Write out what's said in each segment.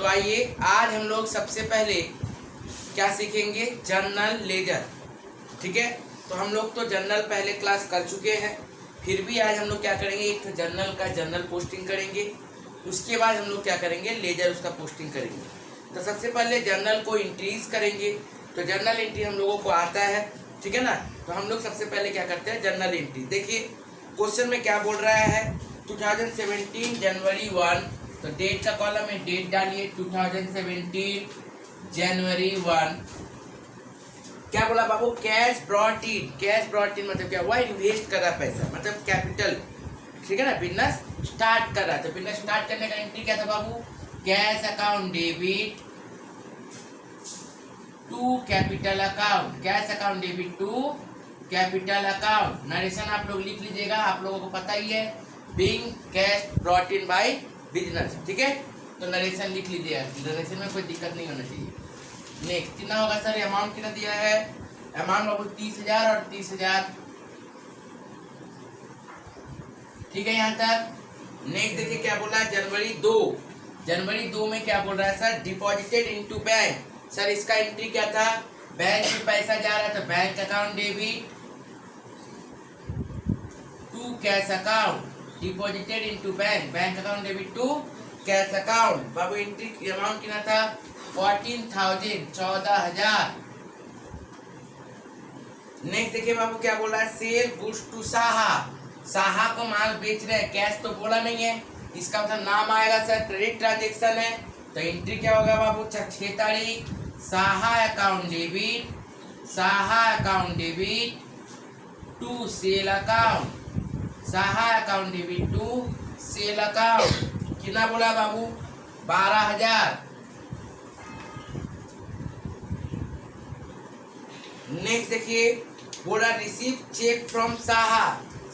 तो आइए आज हम लोग सबसे पहले क्या सीखेंगे, जर्नल लेजर। ठीक है, तो हम लोग तो जर्नल पहले क्लास कर चुके हैं, फिर भी आज हम लोग क्या करेंगे, एक जर्नल का जर्नल पोस्टिंग करेंगे। उसके बाद हम लोग क्या करेंगे, लेजर उसका पोस्टिंग करेंगे। तो सबसे पहले जर्नल को इंट्रीज करेंगे। तो जर्नल एंट्री हम लोगों को आता है, ठीक है ना। तो हम लोग सबसे पहले क्या करते हैं, जर्नल एंट्री। देखिए क्वेश्चन में क्या बोल रहा है, 2017 जनवरी 1। तो डेट का कॉलम में डेट डालिए, 2017 जनवरी 1। क्या बोला बाबू, cash brought in. Cash brought in मतलब क्या हुआ, इन्वेस्ट कर रहा पैसा, मतलब कैपिटल। ठीक है ना, बिजनेस स्टार्ट कर रहा है। तो बिजनेस स्टार्ट करने का एंट्री क्या था बाबू, cash account debit to capital account. Cash account debit to capital account. Narration आप लोग लिख लीजिएगा, आप लोगों को पता ही है, being cash brought in by business. ठीक है, तो नरेशन लिख लीजिएगा, नरेशन में कोई दिक्कत नहीं होना चाहिए। नेक्स्ट कितना होगा सर, अमाउंट कितना दिया है, अमाउंट बाबू 30,000 और 30,000। ठीक है यहाँ तक। नेक्स्ट देखिए क्या बोल रहा है, जनवरी 2। जनवरी 2 में क्या बोल रहा है sir, deposited into bank. Sir इसका एंट्री क्या था, बैंक में पैसा जा रहा है, तो bank account debit to cash account. Deposited into bank, bank account debit to cash account. बाबू एंट्री अमाउंट कितना था, 14,000, 14,000। नेक्स्ट देखिए बाबू क्या बोल रहा है, sell goods to Saha. Saha को माल बेच रहे हैं, कैश तो बोला नहीं है, इसका मतलब नाम आएगा सर, क्रेडिट ट्रांजेक्शन है। तो एंट्री क्या होगा बाबू, 6 तारीख, Saha account debit, Saha account debit to sale account, Saha account debit to sale account. कितना बोला बाबू, 12,000। नेक्स्ट देखिए बोला, रिसीव चेक फ्रॉम साहा।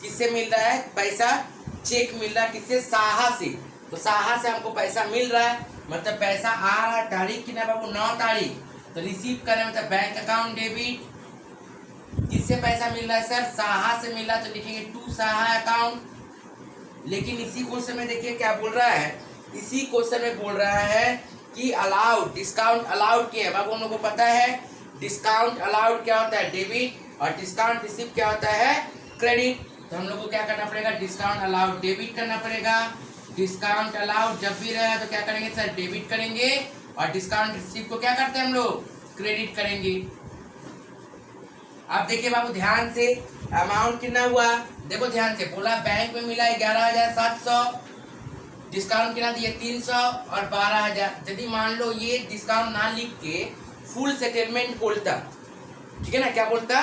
किससे मिल रहा है पैसा, चेक मिल रहा है किससे, साहा से। तो साहा से हमको पैसा मिल रहा है, मतलब पैसा आ रहा है। तारीख कितना बाबू, 9 तारीख। तो रिसीव करें मतलब बैंक अकाउंट डेबिट, किससे पैसा मिल रहा है सर, साहा से मिल रहा है, तो लिखेंगे टू साहा अकाउंट। लेकिन इसी क्वेश्चन में देखिए क्या बोल रहा है, इसी क्वेश्चन में बोल रहा है कि अलाउड, डिस्काउंट अलाउड किया है। बाबू हम लोग को पता है डिस्काउंट अलाउड क्या होता है, डेबिट, और डिस्काउंट रिसीव क्या होता है, क्रेडिट। तो हम लोग को क्या करना पड़ेगा, डिस्काउंट अलाउड डेबिट करना पड़ेगा। डिस्काउंट अलाउड जब भी रहेगा तो क्या करेंगे सर, डेबिट करेंगे, और डिस्काउंट रिसीव को क्या करते हैं हम लोग, क्रेडिट करेंगे। अब देखिए बाबू ध्यान से, अमाउंट कितना हुआ, देखो ध्यान से, बोला बैंक में मिला 11,700, डिस्काउंट कितना दिया 300 और 12,000। यदि मान लो ये डिस्काउंट ना लिख के फुल सेटलमेंट बोलता, ठीक है ना, क्या बोलता,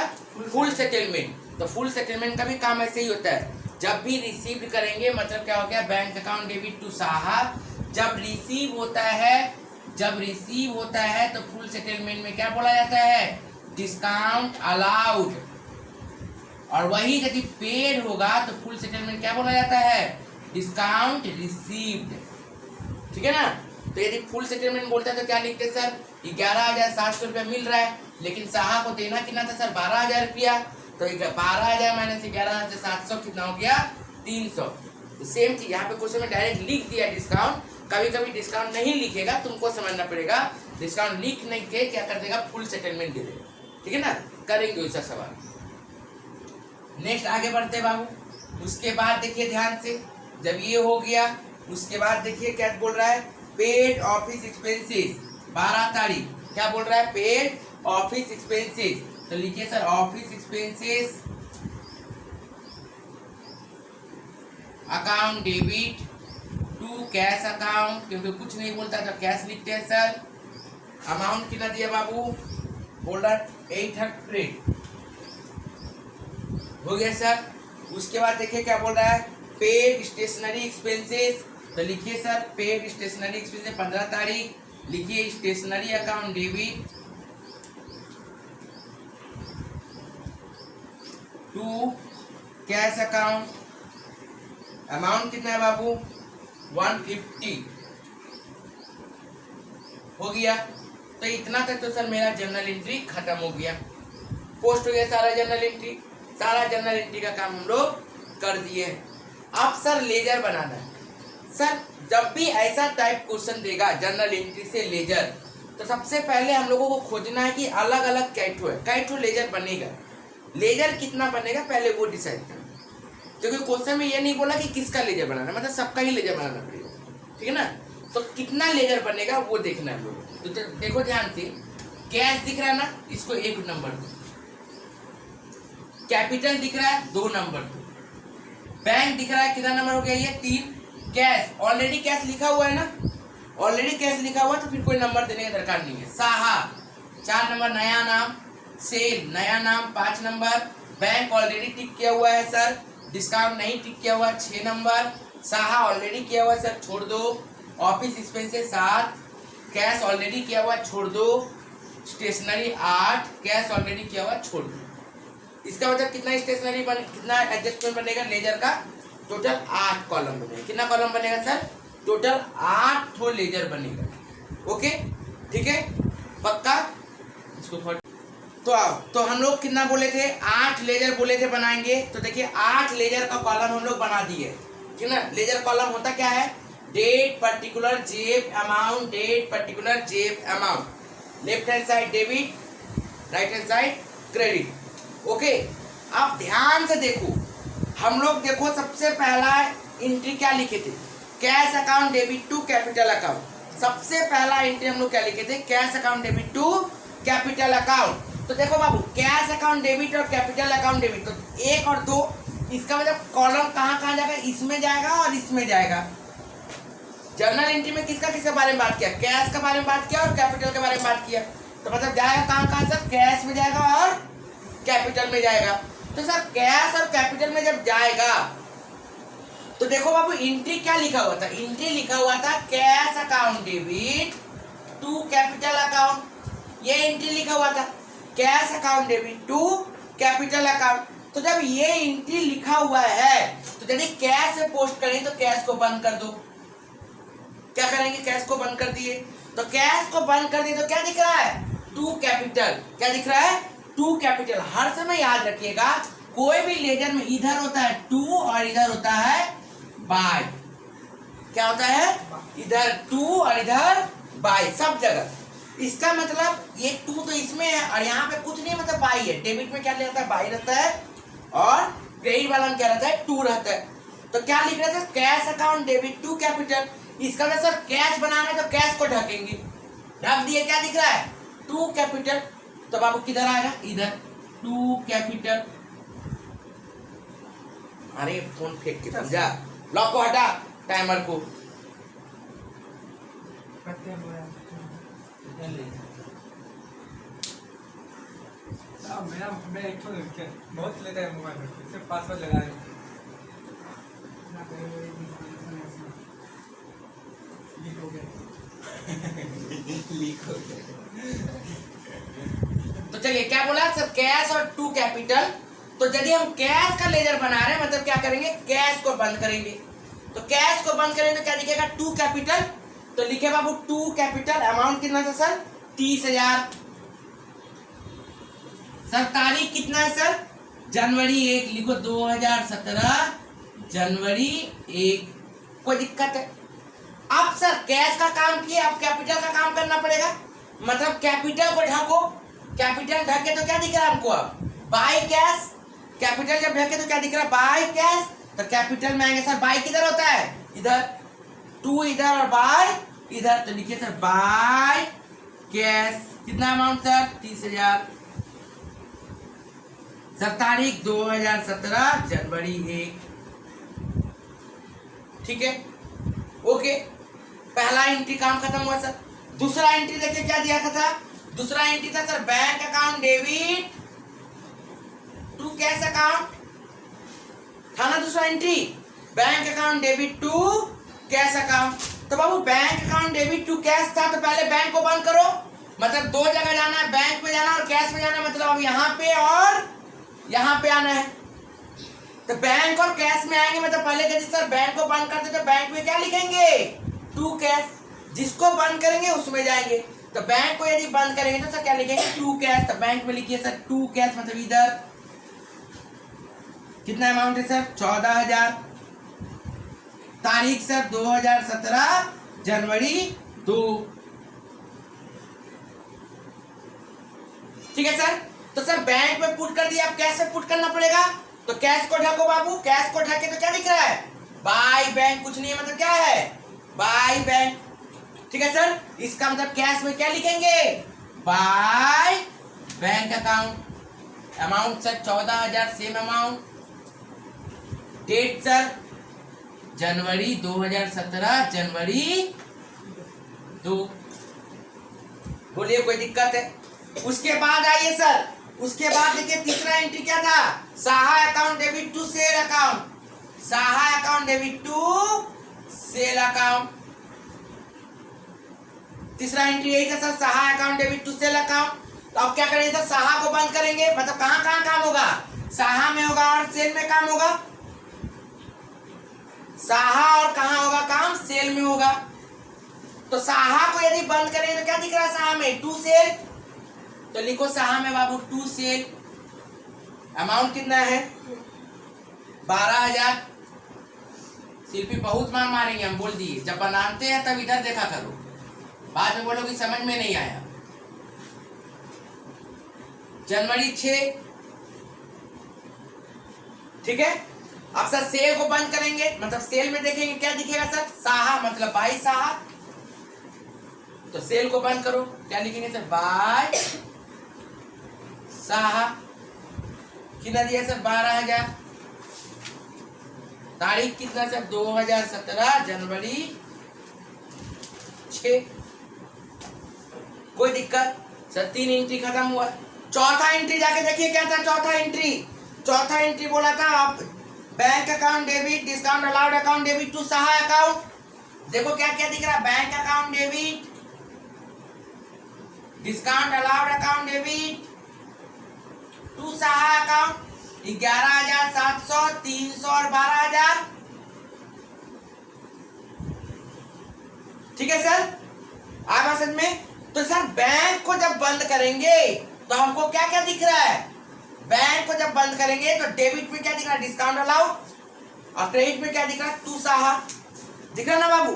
फुल सेटलमेंट। तो फुल सेटलमेंट का भी काम ऐसे ही होता है, जब भी रिसीव करेंगे मतलब क्या हो गया, bank account debit to Saha. जब रिसीव होता है, जब रिसीव होता है तो फुल सेटलमेंट में क्या बोला जाता है, डिस्काउंट अलाउड। और वही यदि पेड होगा तो फुल सेटलमेंट क्या बोला जाता है, डिस्काउंट रिसीव्ड। ठीक है ना। तो यदि फुल सेटलमेंट बोलता है तो क्या लिखते सर, 11,700 रुपया मिल रहा है, लेकिन साहा को देना कितना था सर, 12,000 रुपया। तो 12,000 माइनस 11,700 कितना हो गया, 300। तो सेम चीज यहाँ पे क्वेश्चन में डायरेक्ट लिख दिया डिस्काउंट। कभी कभी डिस्काउंट नहीं लिखेगा, तुमको समझना पड़ेगा, डिस्काउंट लिख नहीं के क्या कर देगा, फुल सेटलमेंट दे देगा। ठीक है ना, करेंगे वैसा सवाल। नेक्स्ट आगे बढ़ते बाबू। उसके बाद देखिए ध्यान से, जब ये हो गया उसके बाद देखिए क्या बोल रहा है, पेड ऑफिस एक्सपेंसेस, 12 तारीख। क्या बोल रहा है, पेड ऑफिस एक्सपेंसेस। तो लिखिए sir, office expenses account debit to cash account, क्योंकि कुछ नहीं बोलता तो कैश लिखते हैं सर। अमाउंट कितना दिया बाबू, बोल रहा 800 हो गया सर। उसके बाद देखिए क्या बोल रहा है, पेड स्टेशनरी एक्सपेंसेस। तो लिखिए सर, पेड स्टेशनरी एक्सपेंसेस 15 तारीख। लिखिए stationery account debit to cash account. Amount कितना है बाबू, 150 हो गया। तो इतना तक तो सर मेरा जर्नल एंट्री खत्म हो गया, पोस्ट हो गया सारा जर्नल एंट्री। सारा जर्नल एंट्री का काम हम लोग कर दिए हैं। अब सर लेजर बनाना है। सर जब भी ऐसा टाइप क्वेश्चन देगा जर्नल एंट्री से लेजर, तो सबसे पहले हम लोगों को खोजना है कि अलग अलग कैठो लेजर बनेगा, लेजर कितना बनेगा पहले वो डिसाइड करना। क्योंकि क्वेश्चन में ये नहीं बोला कि किसका लेजर बनाना, मतलब सबका ही लेजर बनाना पड़ेगा, ठीक है ना। तो कितना लेजर बनेगा वो देखना है लोग। तो देखो ध्यान से, कैश दिख रहा है ना, इसको 1 नंबर दो, कैपिटल दिख रहा है 2 नंबर दो, बैंक दिख रहा है कितना नंबर हो गया ये 3, कैश ऑलरेडी कैश लिखा हुआ है ना, ऑलरेडी कैश लिखा हुआ तो फिर कोई नंबर देने की दरकार नहीं है। साहा 4 नंबर, नया नाम, सेल नया नाम 5 नंबर, बैंक ऑलरेडी टिक किया हुआ है सर, डिस्काउंट नहीं टिक किया हुआ 6 नंबर, साहा ऑलरेडी किया हुआ सर छोड़ दो, ऑफिस एक्सपेंसेस 7, कैश ऑलरेडी किया हुआ छोड़ दो, स्टेशनरी 8, कैश ऑलरेडी किया हुआ छोड़ दो। इसका मतलब कितना स्टेशनरी कितना एडजस्टमेंट बनेगा लेजर का, टोटल 8 कॉलम बनेगा। कितना कॉलम बनेगा सर, टोटल 8 ठो लेजर बनेगा। ओके ठीक है, पक्का। इसको तो हम लोग कितना बोले थे, 8 लेजर बोले थे बनाएंगे। तो देखिए 8 लेजर का कॉलम हम लोग बना दिए, ठीक है ना। लेजर कॉलम होता क्या है, डेट पर्टिकुलर जेब अमाउंट, डेट पर्टिकुलर जेब amount, left hand side debit, right hand side credit. Okay, अब ध्यान से देखो, हम लोग देखो सबसे पहला एंट्री क्या लिखे थे, cash account debit to capital account. सबसे पहला एंट्री हम लोग क्या लिखे थे, cash account debit to capital account. तो देखो बाबू, कैश अकाउंट डेबिट और कैपिटल अकाउंट डेबिट, तो 1 और 2, इसका मतलब कॉलम कहाँ कहाँ जाएगा, इसमें जाएगा और इसमें जाएगा। जर्नल एंट्री में किसका किसके बारे में बात किया, कैश के बारे में बात किया और कैपिटल के बारे में बात किया। तो मतलब जाएगा कहाँ कहाँ सर, कैश में जाएगा और कैपिटल में जाएगा। तो सर कैश और कैपिटल में जब जाएगा तो देखो बाबू एंट्री क्या लिखा हुआ था, एंट्री लिखा हुआ था cash account debit to capital account. ये एंट्री लिखा हुआ था cash account debit to capital account. तो जब ये एंट्री लिखा हुआ है तो यदि कैश में पोस्ट करें तो कैश को बंद कर दो। क्या करेंगे, कैश को बंद कर दिए। तो कैश को बंद कर दिए तो क्या दिख रहा है, टू कैपिटल। क्या दिख रहा है, टू कैपिटल। हर समय याद रखिएगा, कोई भी लेजर में इधर होता है टू और इधर होता है बाय। क्या होता है, इधर टू और इधर बाय, सब जगह। इसका मतलब ये टू तो इसमें है और यहाँ पे कुछ नहीं, मतलब बाई है। डेबिट में क्या रहता है, बाई रहता है, और क्रेडिट वाला में क्या रहता है, टू रहता है। तो क्या लिख रहे थे, cash account debit to capital. इसका मतलब सर कैश बनाना है तो कैश को ढकेंगे, ढक दिए। क्या दिख रहा है, टू कैपिटल। तो बाबू किधर आएगा, इधर टू कैपिटल। अरे फोन फेंक के समझा, लॉक को हटा, टाइमर को। बहुत लेता है मोबाइल में, इससे पासवर्ड लगा है। लीक हो गया। तो चलिए क्या बोला सर, कैश और टू कैपिटल। तो यदि हम कैश का लेजर बना रहे हैं मतलब क्या करेंगे, कैश को बंद करेंगे। तो कैश को बंद करेंगे तो क्या दिखेगा, टू कैपिटल। तो लिखे बाबू टू कैपिटल, अमाउंट कितना था सर, 30,000। सर तारीख कितना है सर, जनवरी 1, लिखो 2017 जनवरी 1। कोई दिक्कत है। अब सर कैश का काम किए, अब कैपिटल का काम करना पड़ेगा। मतलब कैपिटल को ढको, कैपिटल ढके तो क्या दिख रहा है हमको, अब बाय कैश। कैपिटल जब ढके तो क्या दिख रहा है, बाय कैश। तो कैपिटल में आएंगे सर, बाय किधर होता है, इधर, टू इधर और बाय इधर। तो लिखिए सर बाय कैश। कितना अमाउंट सर, 30,000। सर तारीख 2017 जनवरी 1। ठीक है, ओके। पहला एंट्री काम खत्म हुआ सर। दूसरा एंट्री देखिए क्या दिया था, दूसरा एंट्री था sir bank account debit to cash account. था ना दूसरा entry, bank account debit to cash account. तो बाबू bank account debit to cash था तो पहले बैंक को बंद करो। मतलब 2 जगह जाना है, बैंक में जाना और कैश में जाना। मतलब अब यहाँ पे और यहाँ पे आना है। तो बैंक और कैश में आएंगे मतलब पहले यदि सर बैंक को बंद करते तो बैंक में क्या लिखेंगे, टू कैश। जिसको बंद करेंगे उसमें जाएंगे। तो बैंक को यदि बंद करेंगे तो सर क्या लिखेंगे, टू कैश। तो बैंक में लिखिए सर टू कैश, मतलब इधर कितना अमाउंट है सर, 14,000। तारीख सर 2017 जनवरी 2। ठीक है सर। तो सर बैंक में पुट कर दिया, अब कैश में पुट करना पड़ेगा। तो कैश को ढको बाबू, कैश को ढके तो क्या दिख रहा है, बाय बैंक। कुछ नहीं है मतलब क्या है, बाय बैंक। ठीक है सर। इसका मतलब कैश में क्या लिखेंगे, by bank account. Amount sir 14,000 same amount. Date sir जनवरी 2017 जनवरी 2। बोलिए कोई दिक्कत है। उसके बाद आइए सर, उसके बाद देखिए तीसरा एंट्री क्या था, Saha account debit to sale account. Saha account debit to sale account. तीसरा एंट्री यही था sir, Saha account debit to sale account. तो अब क्या करेंगे सर, साहा को बंद करेंगे, मतलब कहां कहां काम होगा, साहा में होगा और सेल में काम होगा। साहा और कहां होगा काम, सेल में होगा। तो साहा को यदि बंद करेंगे तो क्या दिख रहा है साहा में, टू सेल। तो लिखो साहा में बाबू टू सेल। अमाउंट कितना है, 12,000। शिल्पी बहुत मार मारेंगे हम, बोल दिए। जब बनाते हैं तब इधर देखा करो, बाद में बोलोगे समझ में नहीं आया। जनवरी 6। ठीक है। अब सर सेल को बंद करेंगे, मतलब सेल में देखेंगे क्या दिखेगा सर, साहा मतलब बाय साहा। तो सेल को बंद करो, क्या लिखेंगे सर, बाय साहा। कितना दिया सर, 12,000। तारीख कितना सर, 2017 जनवरी 6। कोई दिक्कत सर, 3 एंट्री खत्म हुआ। चौथा एंट्री जाके देखिए क्या था। चौथा एंट्री बोला था आप, bank account debit discount allowed account debit to Saha account. देखो क्या क्या दिख रहा है, bank account debit discount allowed account debit to Saha account. 11,700, 300 और 12,000। ठीक है सर, आया समझ में। तो सर बैंक को जब बंद करेंगे तो हमको क्या क्या दिख रहा है, बैंक को जब बंद करेंगे तो डेबिट में क्या दिख रहा है, डिस्काउंट अलाउड, और क्रेडिट में क्या दिख रहा है, टू साहा। दिख रहा है ना बाबू।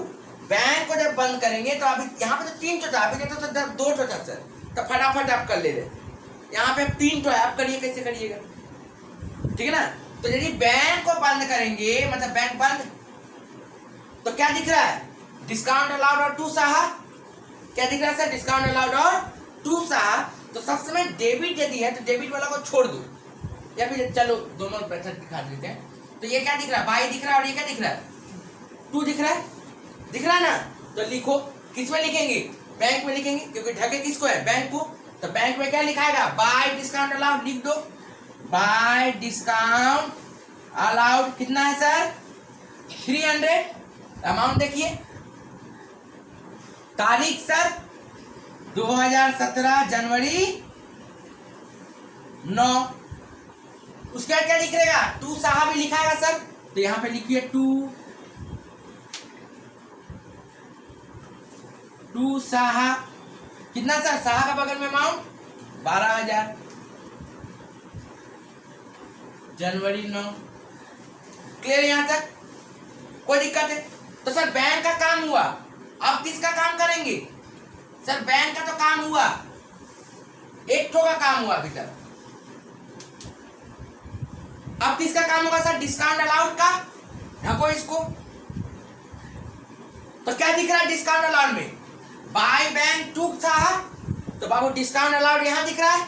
बैंक को जब बंद करेंगे तो अभी यहाँ पे तो 3 ठो था, अभी तो 2 ठो था सर। तो फटाफट आप कर ले रहे, यहाँ पे 3 ठो है, आप करिए कैसे करिएगा। ठीक है ना। तो यदि बैंक को बंद करेंगे मतलब बैंक बंद, तो क्या दिख रहा है, डिस्काउंट अलाउड और टू साहा। क्या दिख रहा है सर, डिस्काउंट अलाउड और टू साहा। तो सब समय डेबिट यदि है तो डेबिट वाला को छोड़ दो, या फिर चलो दोनों मेथड दिखा देते हैं। तो ये क्या दिख रहा है, बाई दिख रहा है, और ये क्या दिख रहा है, टू दिख रहा है। दिख रहा है ना। तो लिखो, किस में लिखेंगे, बैंक में लिखेंगे, क्योंकि ढके किसको है, बैंक को। तो बैंक में क्या लिखाएगा, बाय डिस्काउंट अलाउड लिख दो। बाय डिस्काउंट अलाउड कितना है सर, 300। अमाउंट देखिए, तारीख सर 2017 जनवरी 9। उसके बाद क्या लिखेगा, टू साहा भी लिखाएगा सर। तो यहां पे लिखिए टू साहा। कितना सर, साहा का बगल में अमाउंट 12,000 जनवरी 9। क्लियर यहां तक, कोई दिक्कत है। तो सर बैंक का काम हुआ, अब किसका काम करेंगे सर, बैंक का तो काम हुआ, एक ठो का काम हुआ अभी तक। अब किसका काम होगा सर, डिस्काउंट अलाउड का। ढको इसको। तो क्या दिख रहा है डिस्काउंट अलाउड में, बाय बैंक टू साहा। तो बाबू डिस्काउंट अलाउड यहां दिख रहा है,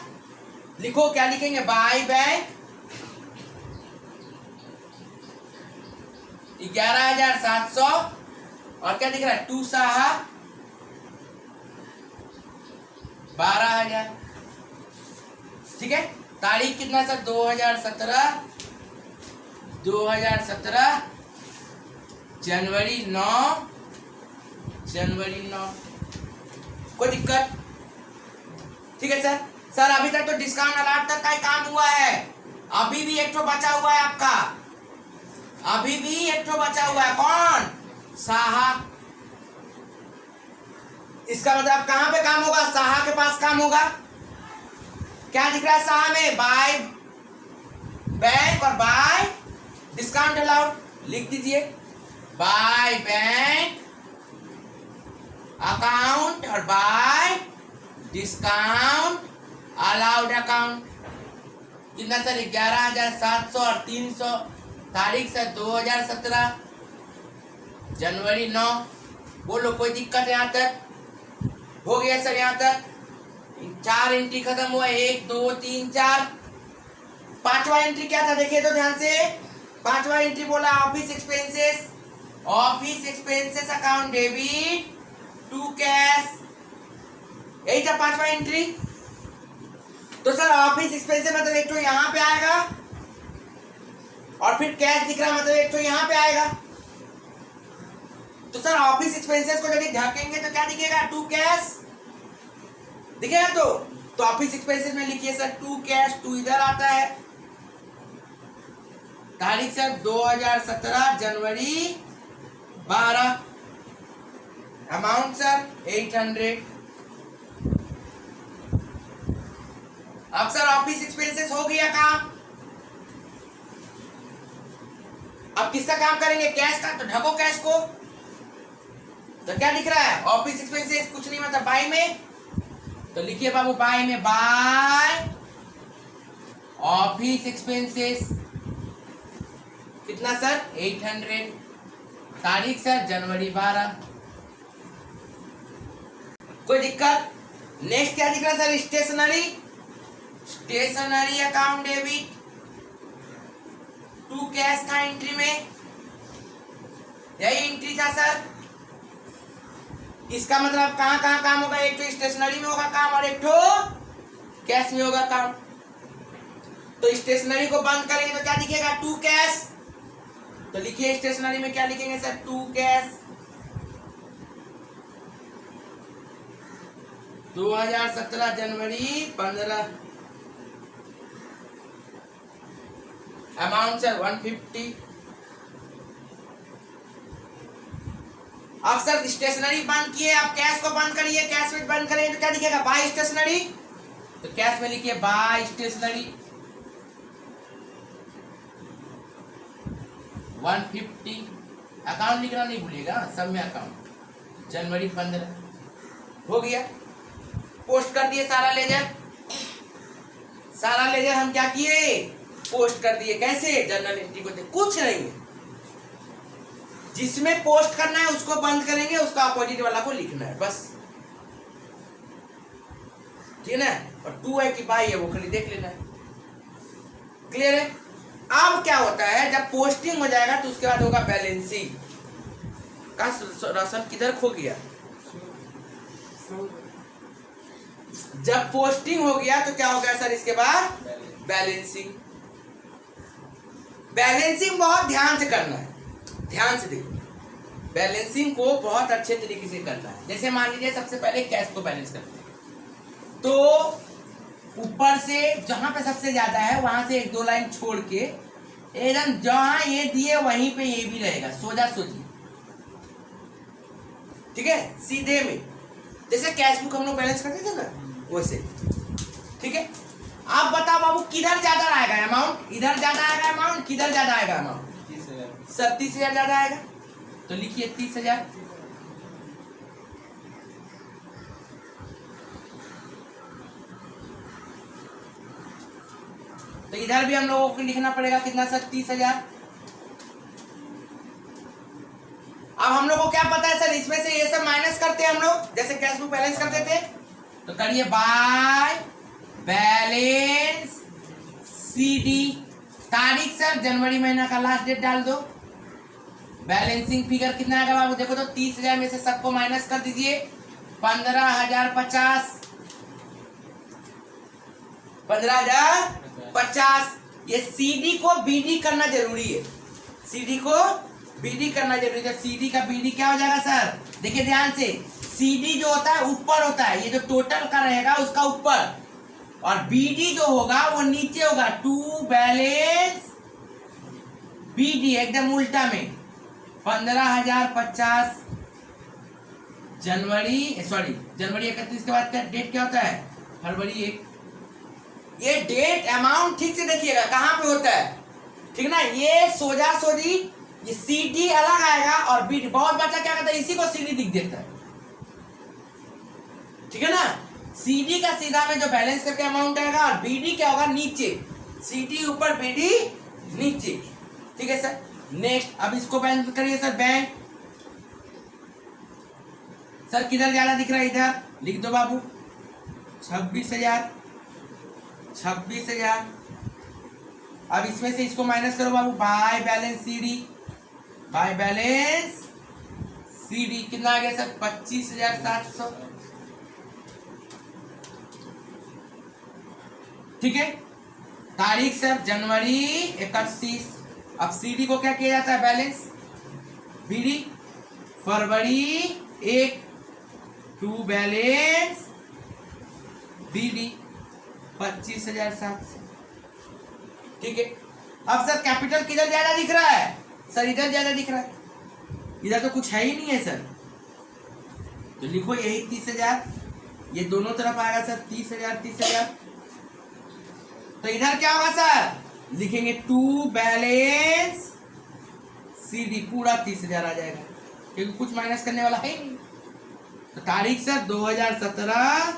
लिखो क्या लिखेंगे, बाय बैंक 11,700, और क्या दिख रहा है, टू साहा 12,000। ठीक है। तारीख कितना सर, 2017 जनवरी 9। कोई दिक्कत। ठीक है सर। सर अभी तक तो डिस्काउंट अलाउड तक का ही काम हुआ है, अभी भी एक ठो बचा हुआ है आपका, अभी भी एक ठो बचा हुआ है, कौन, साहा। इसका मतलब कहां पे काम होगा, साहा के पास काम होगा। क्या दिख रहा है साहा में, बाय बैंक और बाय डिस्काउंट अलाउड लिख दीजिए। बाय बैंक अकाउंट और बाय डिस्काउंट अलाउड अकाउंट। कितना सर? 11,700 और 300। तारीख सर 2017 जनवरी 9। बोलो कोई दिक्कत यहाँ तक? हो गया सर यहाँ तक? 4 एंट्री खत्म हुआ। 1 2 3 4। 5वां एंट्री क्या था देखिए तो ध्यान से। 5वां एंट्री बोला office expenses. Office expenses account debit to cash, यही था 5वां एंट्री। तो सर ऑफिस एक्सपेंसेस मतलब एक तो यहाँ पे आएगा और फिर कैश दिख रहा है मतलब एक तो यहाँ पे आएगा। तो सर ऑफिस एक्सपेंसेस को यदि ढकेंगे तो क्या दिखेगा? टू कैश दिखेगा। तो ऑफिस एक्सपेंसेस में लिखिए सर टू कैश। टू इधर आता है। तारीख सर 2017 जनवरी 12। Amount sir 800। अब सर ऑफिस एक्सपेंसेस हो गया काम। अब किसका काम करेंगे? कैश का। तो ढको कैश को। तो क्या दिख रहा है? ऑफिस एक्सपेंसेस कुछ नहीं मतलब बाय में। तो लिखिए बाबू बाय में बाय ऑफिस एक्सपेंसेस। कितना सर? 800। तारीख सर जनवरी 12। कोई दिक्कत? नेक्स्ट क्या दिख रहा है sir? Stationery. Stationery account debit to cash था एंट्री में। यही एंट्री था सर। इसका मतलब कहां कहां काम होगा? एक तो स्टेशनरी में होगा काम और एक तो कैश में होगा काम। तो स्टेशनरी को बंद करेंगे तो क्या दिखेगा? To cash. तो लिखिए स्टेशनरी में क्या लिखेंगे सर? To cash. 2017 जनवरी 15। Amount sir 150। अब सर स्टेशनरी बंद किए, अब कैश को बंद करिए। कैश में बंद करेंगे तो क्या दिखेगा? Bye stationery. तो कैश में लिखिए बाय स्टेशनरी 150। अकाउंट लिखना नहीं भूलिएगा, सब में अकाउंट। जनवरी 15 हो गया। पोस्ट कर दिए सारा लेजर। सारा लेजर हम क्या किए? पोस्ट कर दिए। कैसे? जर्नल एंट्री को देख, कुछ नहीं है। जिसमें पोस्ट करना है उसको बंद करेंगे, उसका अपोजिट वाला को लिखना है बस। ठीक है ना? और टू है कि बाई है वो खाली देख लेना है। क्लियर है? अब क्या होता है जब पोस्टिंग हो जाएगा तो उसके बाद होगा बैलेंसिंग का। राशन किधर खो गया? जब पोस्टिंग हो गया तो क्या हो गया सर? इसके बाद बैलेंसिंग। बैलेंसिंग बहुत ध्यान से करना है। ध्यान से देखो, बैलेंसिंग को बहुत अच्छे तरीके से करना है। जैसे मान लीजिए सबसे पहले कैश को बैलेंस करते हैं तो ऊपर से जहां पे सबसे ज्यादा है वहां से 1-2 लाइन छोड़ के एकदम जहां ये दिए वहीं पे ये भी रहेगा, सोजा सोजी। ठीक है? सीधे में जैसे कैश बुक हम लोग बैलेंस करते थे ना वैसे। ठीक है? आप बताओ बाबू किधर ज्यादा आएगा अमाउंट? इधर ज्यादा आएगा अमाउंट, किधर ज्यादा आएगा अमाउंट? 30,000। सर 30,000 ज्यादा आएगा। तो लिखिए 30,000। तो इधर भी हम लोगों को लिखना पड़ेगा कितना सर? 30,000। अब हम लोग को क्या पता है सर? इसमें से ये सब माइनस करते हैं हम लोग, जैसे कैश बुक बैलेंस करते थे। तो करिए बाय बैलेंस सीडी। तारीख सर जनवरी महीना का लास्ट डेट डाल दो। बैलेंसिंग फिगर कितना आएगा बाबू? देखो तो 30,000 में से सबको माइनस कर दीजिए। 15,050। 15,050। ये सीडी को बीडी करना जरूरी है। सीडी को बीडी करना जरूरी है। सीडी का बीडी क्या हो जाएगा सर? देखिए ध्यान से। सीडी जो होता है ऊपर होता है, ये जो टोटल का रहेगा उसका ऊपर, और बीडी जो होगा वो नीचे होगा। टू बैलेंस बीडी एकदम उल्टा में। 15,050 जनवरी 31 के बाद का डेट क्या होता है? फरवरी 1। ये डेट अमाउंट ठीक से देखिएगा कहां पे होता है। ठीक ना? ये सोजा सोजी ये CD अलग आएगा और BD, बहुत बच्चा क्या करता है इसी को CD लिख देता है, ठीक है ना। CD का सीधा में जो बैलेंस करके अमाउंट आएगा और BD क्या होगा नीचे, CD ऊपर BD नीचे, ठीक है सर। नेक्स्ट अब इसको बैंक करिए सर, बैंक सर किधर ज्यादा दिख रहा है, इधर लिख दो बाबू 26,000, 26,000। अब इसमें से इसको माइनस करो बाबू, by balance CD, by balance CD कितना आ गया सर 25,700, ठीक है। तारीख सर जनवरी 31। अब CD को क्या किया जाता है बैलेंस, BD फरवरी 1 टू बैलेंस BD 25,700, ठीक है। अब सर कैपिटल किधर ज्यादा दिख रहा है सर, इधर ज्यादा दिख रहा है, इधर तो कुछ है ही नहीं है सर, तो लिखो यही 30,000, ये दोनों तरफ आएगा सर 30,000 30,000। तो इधर क्या होगा सर, लिखेंगे टू बैलेंस CD पूरा 30,000 आ जाएगा, क्योंकि कुछ माइनस करने वाला है ही नहीं। तो तारीख सर 2017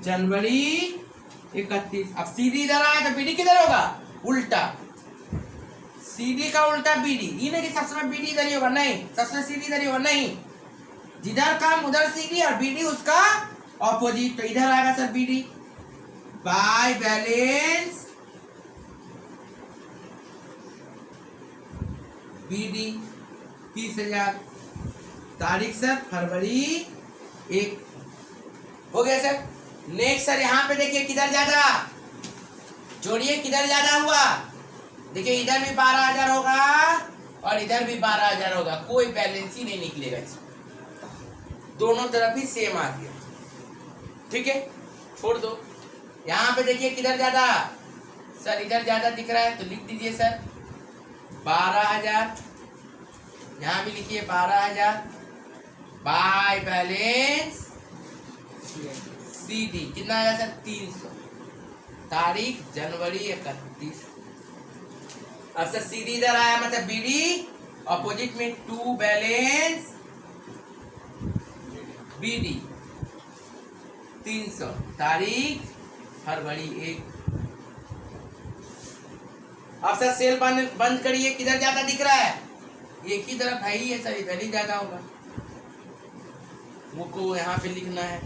जनवरी 31। अब CD इधर आया तो BD किधर होगा, उल्टा, CD का उल्टा BD, ये नहीं कि सबसे BD इधर ही होगा, नहीं, सबसे CD इधर ही होगा, नहीं, जिधर काम उधर CD और BD उसका ऑपोजिट। तो इधर आएगा sir BD by balance BD 30,000, तारीख सर फरवरी 1, हो गया सर। नेक्स्ट सर यहाँ पे देखिए किधर ज्यादा, जोड़िए किधर ज्यादा हुआ, देखिए इधर भी 12,000 होगा और इधर भी 12,000 होगा, कोई बैलेंस ही नहीं निकलेगा इसमें, दोनों तरफ ही सेम आ गया, ठीक है, छोड़ दो। यहाँ पे देखिए किधर ज्यादा सर, इधर ज्यादा दिख रहा है तो लिख दीजिए सर 12,000, यहाँ भी लिखिए 12,000 बाय बैलेंस CD कितना आया सर 300, तारीख जनवरी 31। अब सर CD इधर आया मतलब BD अपोजिट में टू बैलेंस BD 300, तारीख फरवरी 1। अब सर सेल बंद करिए, किधर ज्यादा दिख रहा है, एक ही तरफ है ही है सर, इधर ही ज्यादा होगा, वो को यहाँ पे लिखना है।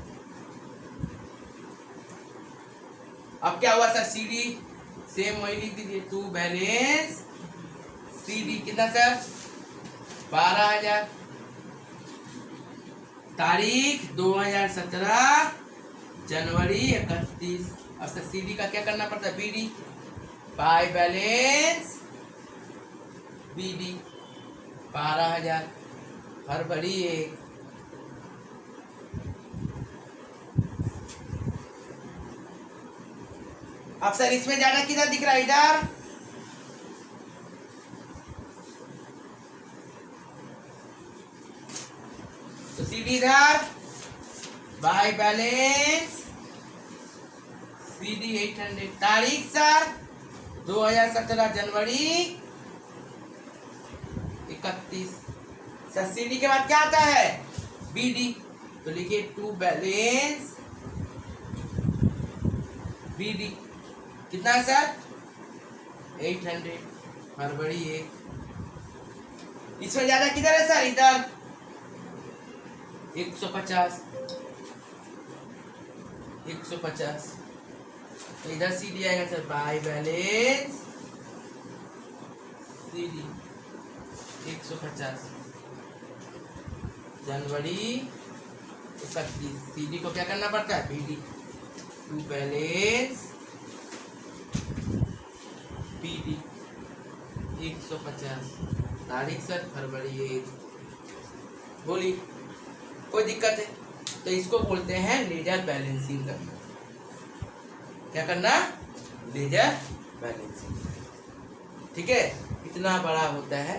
अब क्या हुआ सर CD सेम वही लिख दीजिए, टू बैलेंस CD कितना सर 12,000, तारीख 2017 जनवरी 31। अब सर CD का क्या करना पड़ता है, BD बाय बैलेंस BD 12,000 फरवरी 1। अब सर इसमें ज्यादा किधर दिख रहा है, इधर, तो CD इधर बाय बैलेंस CD 800, तारीख सर 2017 जनवरी 31। सर CD के बाद क्या आता है BD, तो लिखिए टू बैलेंस BD कितना है सर 800 फरवरी 1। इसमें ज्यादा किधर है सर, इधर 150, 150, तो इधर CD आएगा सर बाय बैलेंस CD 150 जनवरी 31। CD को क्या करना पड़ता है BD टू बैलेंस BD 150, तारीख सर फरवरी 1। बोली कोई दिक्कत है, तो इसको बोलते हैं लेजर बैलेंसिंग करना। क्या करना, लेजर बैलेंसिंग, ठीक है, इतना बड़ा होता है।